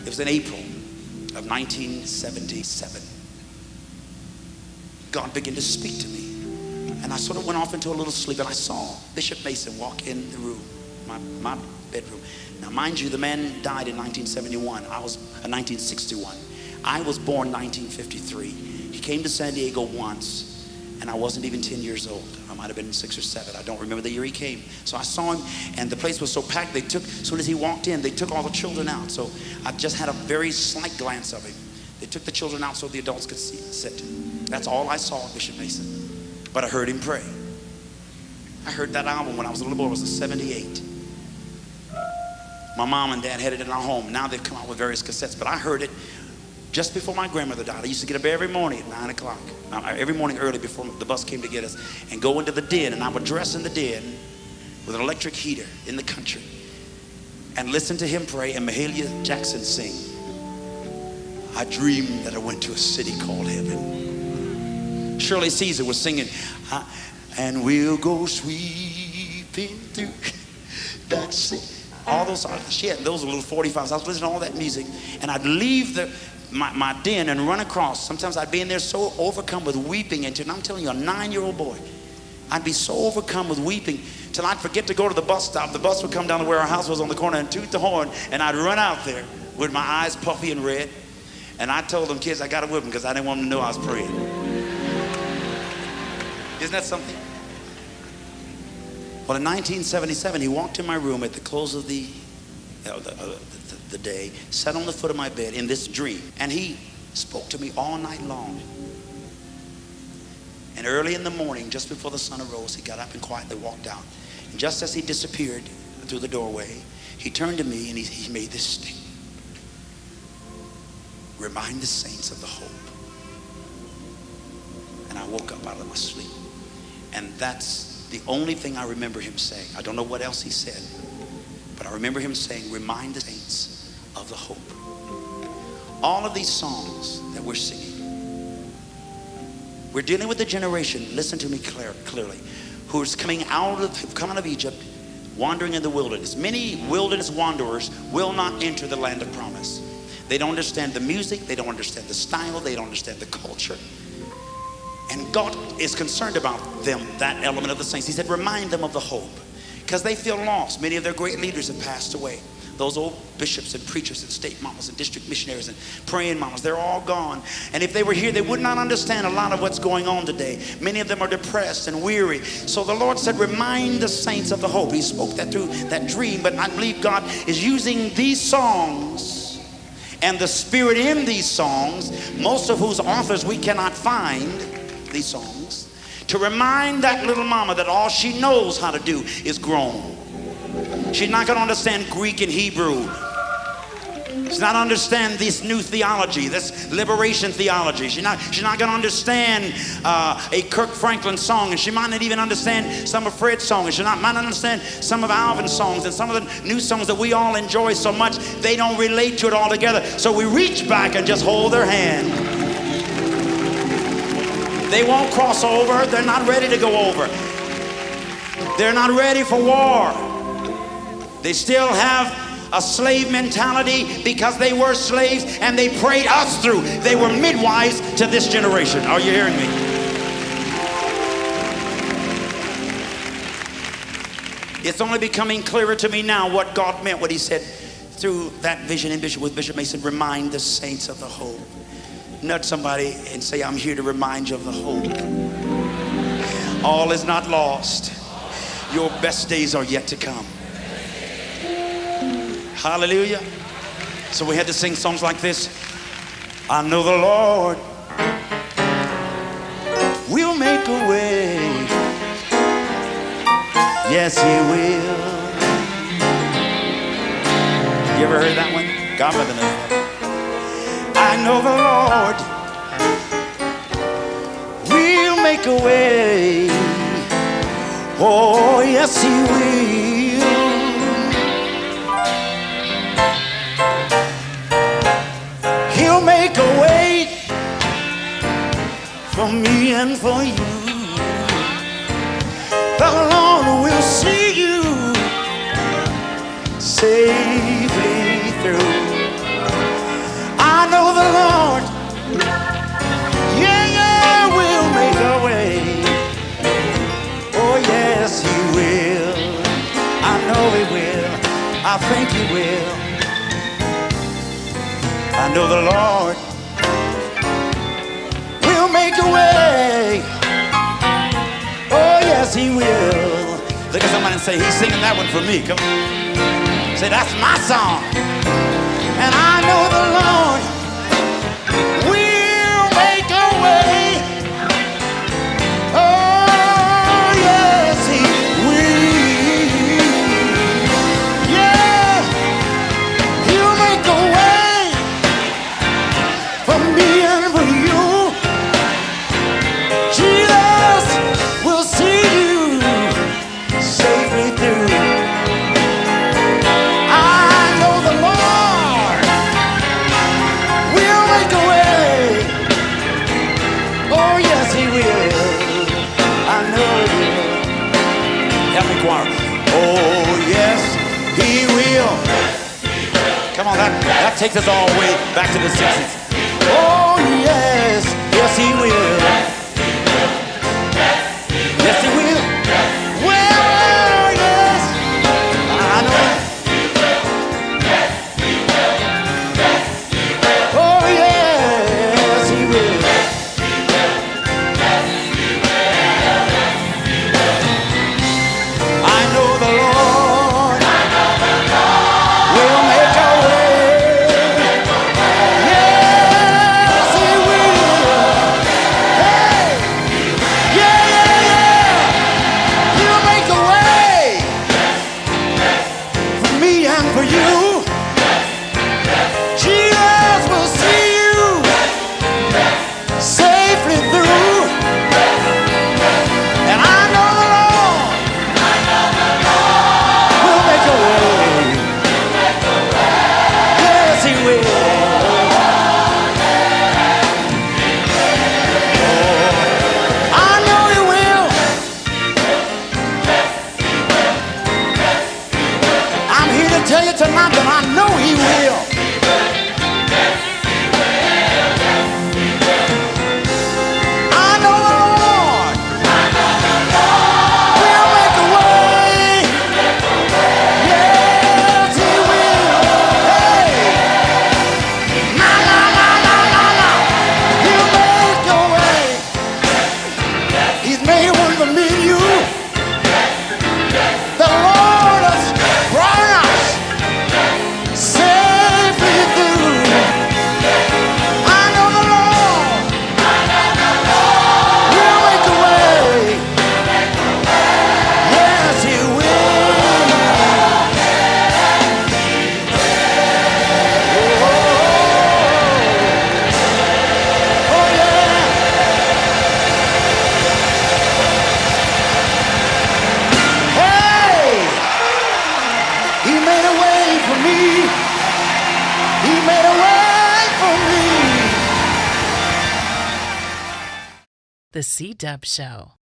was in April of 1977. God began to speak to me. And I sort of went off into a little sleep, and I saw Bishop Mason walk in the room, my bedroom. Now, mind you, the man died in 1971. I was 1961. I was born 1953. He came to San Diego once, and I wasn't even 10 years old. I might have been 6 or 7. I don't remember the year he came. So I saw him, and the place was so packed. As soon as he walked in, they took all the children out. So I just had a very slight glance of him. They took the children out so the adults could sit. That's all I saw of Bishop Mason. But I heard him pray. I heard that album when I was a little boy. It was a 78. My mom and dad had it in our home. Now they've come out with various cassettes, but I heard it just before my grandmother died. I used to get up every morning at 9 o'clock, every morning early before the bus came to get us, and go into the den, and I would dress in the den with an electric heater in the country and listen to him pray and Mahalia Jackson sing, I dreamed that I went to a city called heaven. Shirley Caesar was singing, and we'll go sweeping through that city. All those, she had those little 45s. I was listening to all that music, and I'd leave my den and run across. Sometimes I'd be in there so overcome with weeping, and I'm telling you, a 9-year-old boy, I'd be so overcome with weeping till I'd forget to go to the bus stop. The bus would come down to where our house was on the corner and toot the horn, and I'd run out there with my eyes puffy and red, and I told them kids I got to whip them because I didn't want them to know I was praying. Isn't that something? Well, in 1977, he walked in my room at the close of the day, sat on the foot of my bed in this dream, and he spoke to me all night long. And early in the morning, just before the sun arose, he got up and quietly walked out. And just as he disappeared through the doorway, he turned to me and he made this statement. Remind the saints of the hope. And I woke up out of my sleep. And that's the only thing I remember him saying. I don't know what else he said, but I remember him saying, remind the saints of the hope. All of these songs that we're singing, we're dealing with a generation, listen to me clearly, who is coming out of Egypt, wandering in the wilderness. Many wilderness wanderers will not enter the land of promise. They don't understand the music, they don't understand the style, they don't understand the culture. And God is concerned about them, that element of the saints. He said, remind them of the hope, because they feel lost. Many of their great leaders have passed away. Those old bishops and preachers and state mamas and district missionaries and praying mamas, they're all gone. And if they were here, they would not understand a lot of what's going on today. Many of them are depressed and weary. So the Lord said, remind the saints of the hope. He spoke that through that dream, but I believe God is using these songs and the spirit in these songs, most of whose authors we cannot find, these songs, to remind that little mama that all she knows how to do is groan. She's not going to understand Greek and Hebrew. She's not going to understand this new theology, this liberation theology. She's not going to understand a Kirk Franklin song, and she might not even understand some of Fred's songs. She might not understand some of Alvin's songs and some of the new songs that we all enjoy so much. They don't relate to it all together. So we reach back and just hold their hand. They won't cross over. They're not ready to go over. They're not ready for war. They still have a slave mentality because they were slaves and they prayed us through. They were midwives to this generation. Are you hearing me? It's only becoming clearer to me now what God meant, what he said through that vision in with Bishop Mason. Remind the saints of the hope. Nudge somebody and say, I'm here to remind you of the hope. All is not lost. Your best days are yet to come. Hallelujah. So we had to sing songs like this. I know the Lord will make a way. Yes, he will. You ever heard that one? God by the name. I know the Lord will make a way. Oh, yes, he will. He'll make a way for me and for you. The Lord will see you safely through. I think He will. I know the Lord will make a way. Oh, yes, He will. Look at somebody and say, He's singing that one for me. Come on. Say, that's my song. And I know the Lord will make a way. Oh, yes, He will. Yeah, He'll make a way for me and for you. Jesus will see you safely through. I know the Lord will make a way. Oh, yes, He will. I know He will. Help me, choir. Oh, yes, He will. Come on, that takes us all the way back to the 60s. Oh, yes, yes, He will. Yes, He will. Well, yes, I know it. Oh, yes, He will. I know the Lord will make a way. Yes, He will. Hey, yeah, yeah, yeah. He'll make a way for me and for you. Jesus will see you safely through. And I know the Lord will make a way. Yes, He will. I know He will. I'm here to tell you tonight that I know He will. I know the Lord will make a way. Yes, He will. Hey, na na na na na na. He'll make a way. He's made one for me and you. The Lord has brought us safely through. I know the Lord will make a way. Yes, He will. Oh, yeah. Hey, He made a way for me. He made a way for me. The C-Dub Show.